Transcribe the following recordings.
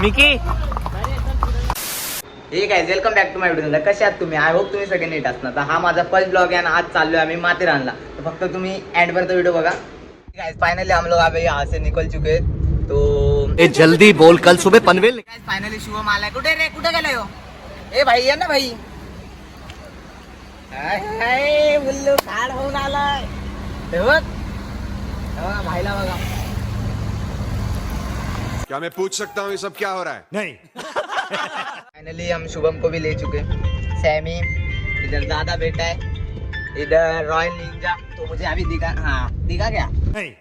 Mickey हे काय welcome back to my video. कसे आहात तुम्ही? आय होप तुम्ही सगळे नीट असणार. तर हा माझा फर्स्ट ब्लॉग आहे आणि आज चाललोय आम्ही माथेरानला. तर फक्त तुम्ही एंड पर्यंत व्हिडिओ बघा. गाइस फाइनली हम लोग अभी यहाँ से निकल चुके हैं. तो ए जल्दी बोल, कल सुबह पनवेल. फाइनली शुभम आलाय. कुठे रे? कुठे गेलाय हो? ए भाई ये ना भाई. हाय बुल्लू खाड होऊन आलाय. हे बघ भाईला बघा. क्या मैं पूछ सकता हूँ ये सब क्या हो रहा है? नहीं. फाइनली हम शुभम को भी ले चुके. सैमी इधर दादा बेटा है, इधर रॉयल निंजा. तो मुझे अभी दिखा. हाँ दिखा क्या? नहीं.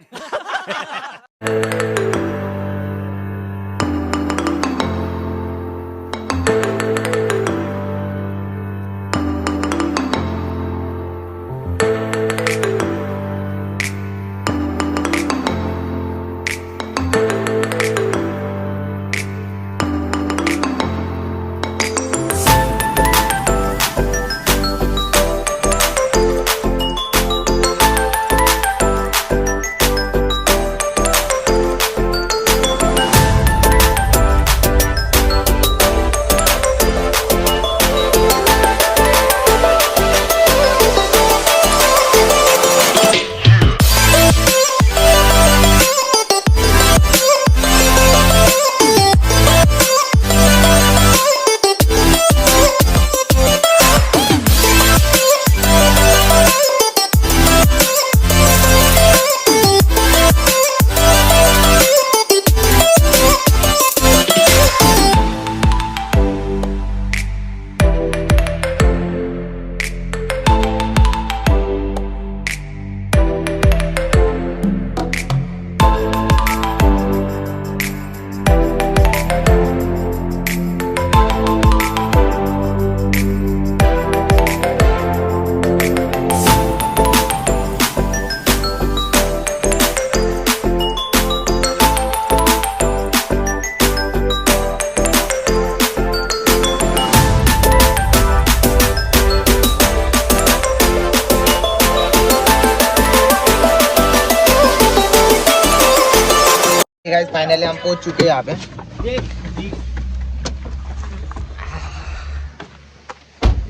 गाइस फाइनली हम पहुंच चुके हैं यहाँ पे.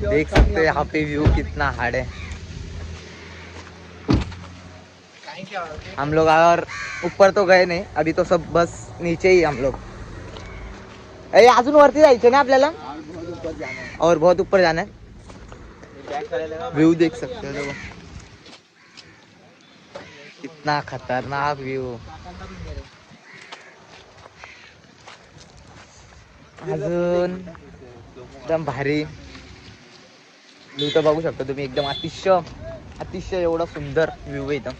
देख सकते हो यहाँ पे व्यू कितना हार्ड है. हम लोग और ऊपर तो गए नहीं अभी, तो सब बस नीचे ही हम लोग. अरे अजून वरती जायचं ना आपल्याला, और बहुत ऊपर जाना है. व्यू देख सकते हो देखो, कितना खतरनाक व्यू. अजून एकदम भारी व्यू तर बघू शकता तुम्ही. एकदम अतिशय एवढा सुंदर व्यू आहे इथं.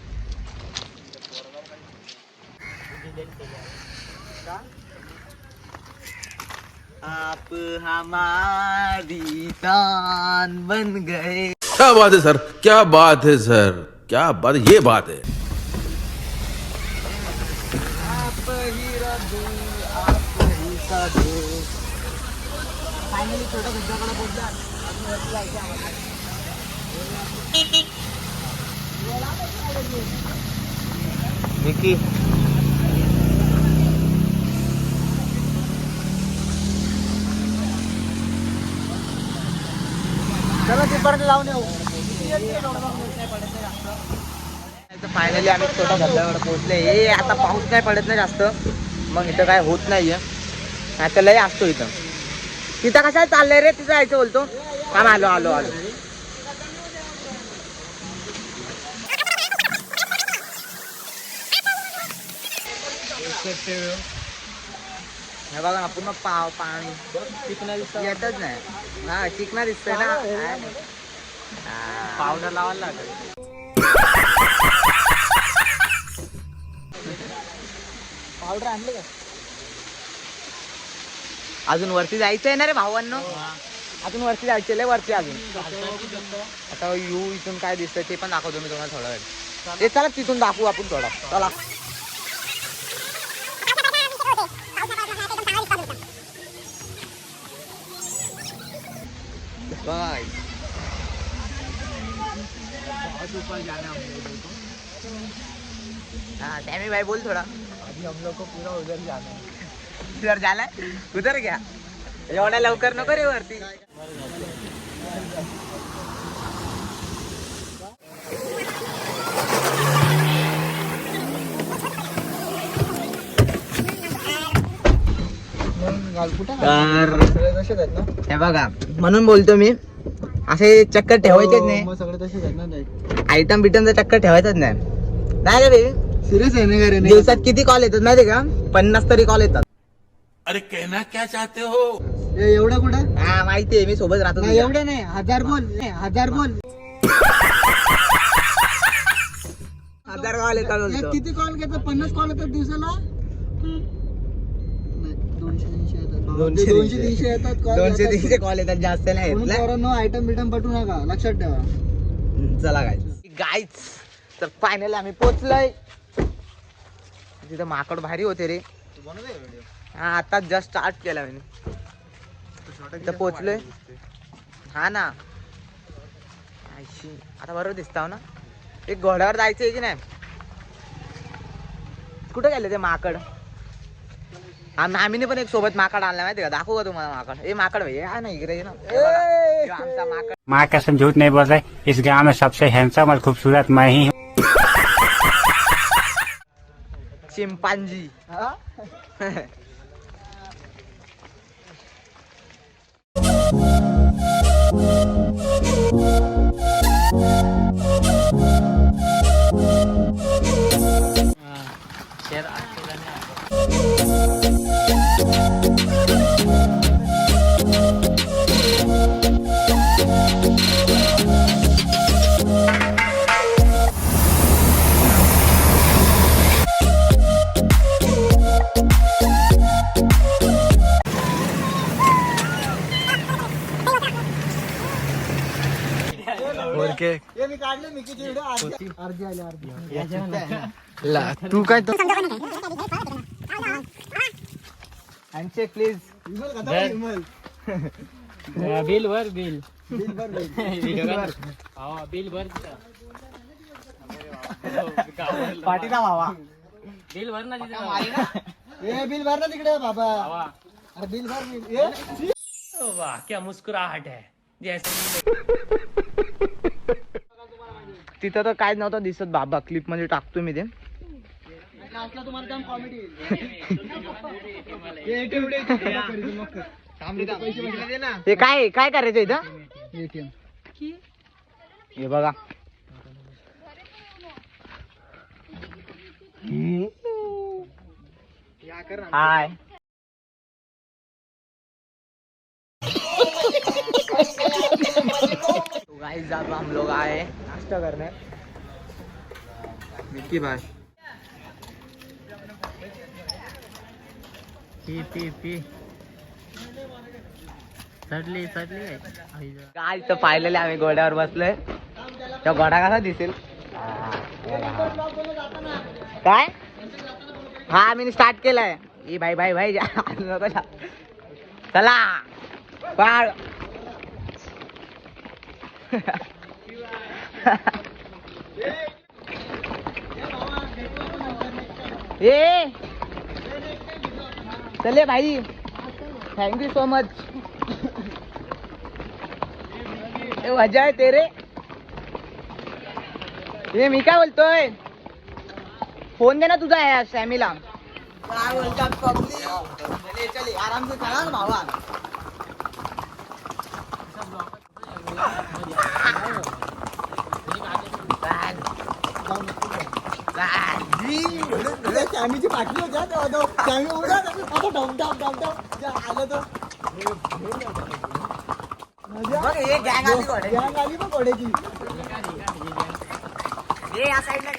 आप हमारी जान बन गए. क्या बात है सर, क्या बात है सर, क्या बात है, ये बात है. आप ही रब, आप ही साधू. फायनली छोटा धबधबाला पोहोचला. अजून वरती जायचं आम्हाला. मिकी चला तिथपर्यंत लावून येऊ. फायनली आम्ही छोटा धबधब्यावर पोहोचले. हे आता पाऊस नाही पडत नाही जास्त, मग इथं काय होत नाहीये. आता लय असतो इथं. तिथं कशाला चाललंय रे? तिथं जायचं बोलतो. काम आलो आलो आलो. हे बघा ना पूर्ण पाणी येतच नाही. हा चिकना दिसतोय ना. पावडर लावायला लागेल. पावडर आणले का? अजून वरती जायचं आहे ना रे भावांनो. अजून वरती जायचं लय वरती अजून. आता यू इथून काय दिसतंय ते पण दाखवतो मी तुम्हाला थोडा वेळ. ते चला तिथून दाखवू आपण थोडा. चला बाय. ऊपर जाना हम लोगों को. हाँ सैमी भाई बोल थोड़ा. अभी हम लोग को पूरा उधर जाना है. सर झालाय उतर घ्या एवढ्या लवकर नको रे वरती. तर हे बघा म्हणून बोलतो मी असे चक्कर ठेवायचेच नाही. सगळे तसेच आहेत ना. आयटम बिटमचा चक्कर ठेवायचाच नाही. नाही रे बे सिरियस आहे ना घरी दिवसात किती कॉल येतात माहिती का 50 तरी कॉल येतात. अरे कहना क्या चाहते हो? एवढं कुठं हा माहितीये मी सोबत राहतो नाही तुझ्या. एवढं नाही 1000 बोल 1000 बोल 1000 कॉल येतात बोलतो. किती कॉल घेतात 50 कॉल येतात दिवसाला 200-300 येतात 200-300 येतात कॉल 200-300 कॉल येतात जास्त नाही येत ना. पोरांनो आयटम बिटम पटू नका लक्षात ठेवा. चला गाईच तर फायनली आम्ही पोचलोय. तिथं माकड भारी होते रे. हा आता जस्ट स्टार्ट केला मी. इथं पोचलोय. हा ना आयशी आता बरोबर दिसताव ना. एक घोड्यावर जायचंय की नाही. कुठं गेले ते माकड. आम्ही पण एक सोबत माकड आणला माहिती का. दाखवू का तुम्हाला माकड. ए माकड भाई हा ना इकडे ये ना. हे बघा, हे आमचा माकड. माँ कसम झूठ नहीं बोल रहे. इस गांव में सबसे हैंडसम और खूबसूरत मैं ही हूँ. चिंपांजी. हे मी काढले मिकीचे व्हिडिओ अर्धी आले अर्धी. तू काय चेक प्लीज. विमल बिल भर बिल बिल भर बिल. बिल भर पाटीला भावा. बिल भर ना ए बिल भर ना तिकडे बाबा. अरे बिल भर बिल. ए वाह क्या मुस्कुराहट है जैसे. तिथं तर काय नव्हतं दिसत बाबा. क्लिप मध्ये टाकतो मी ते. असला तुम्हाला काम कॉमेडी हे काय काय करायचं इथं. एटीएम हे बघा हाय. तो गाइस अब हम लोग आए नाश्ता करने. विक्की भाई पी चढली काय तर फायनली आम्ही घोड्यावर बसलोय. त्या घोडा कसा दिसेल काय. हा मी स्टार्ट केलाय. ए भाई भाई भाई चला पाळ. ए चले भाई थँक्यू सो मच. वजह आहे तेरे. हे मी काय बोलतोय फोन दे ना तुझा आहे सॅमीला. काय बोलतात पब्लिक. चले आराम से चला ना भावा. सॅमीची पाटली होत्या तेव्हा सॅमी उडा आता डम डम डम डम आलं तर बघ हे गँग आली घोड्याची. गॅंग आली बघ घोड्याची. हे या साईडला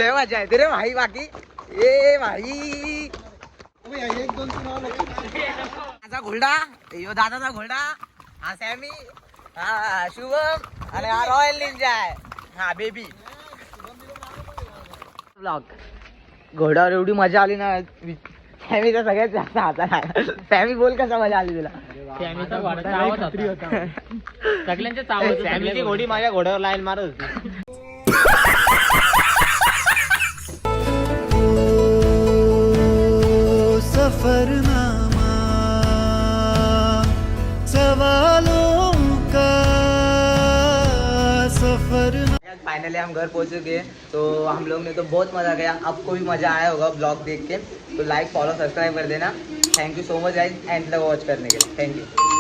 लय मजा येते रे भाई. बाकी ए भाई एक दोन तीन और दादाचा घोडा, यो दादाचा घोडा, हा सॅमी, हा शुभम आणि हा रॉयल निंजा आहे, हा बेबी. ब्लॉग घोड्यावर एवढी मजा आली ना, फॅमीचा सगळ्यात जास्त हाता. फॅमी बोल कसा मजा आली तुला? फॅमिलीचा घोडा चावत होता. सगळ्यांच्या चावत. फॅमिलीची घोडी माझ्या घोड्यावर लाईन मारत होती. सफरनामा सवालों का सफर. फाइनली हम घर पहुंच चुके हैं. तो हम लोग ने तो बहुत मजा किया. आपको भी मजा आया होगा ब्लॉग देख के. तो लाइक फॉलो सब्सक्राइब कर देना. Thank you so much guys end तक वॉच करने के लिए. Thank you.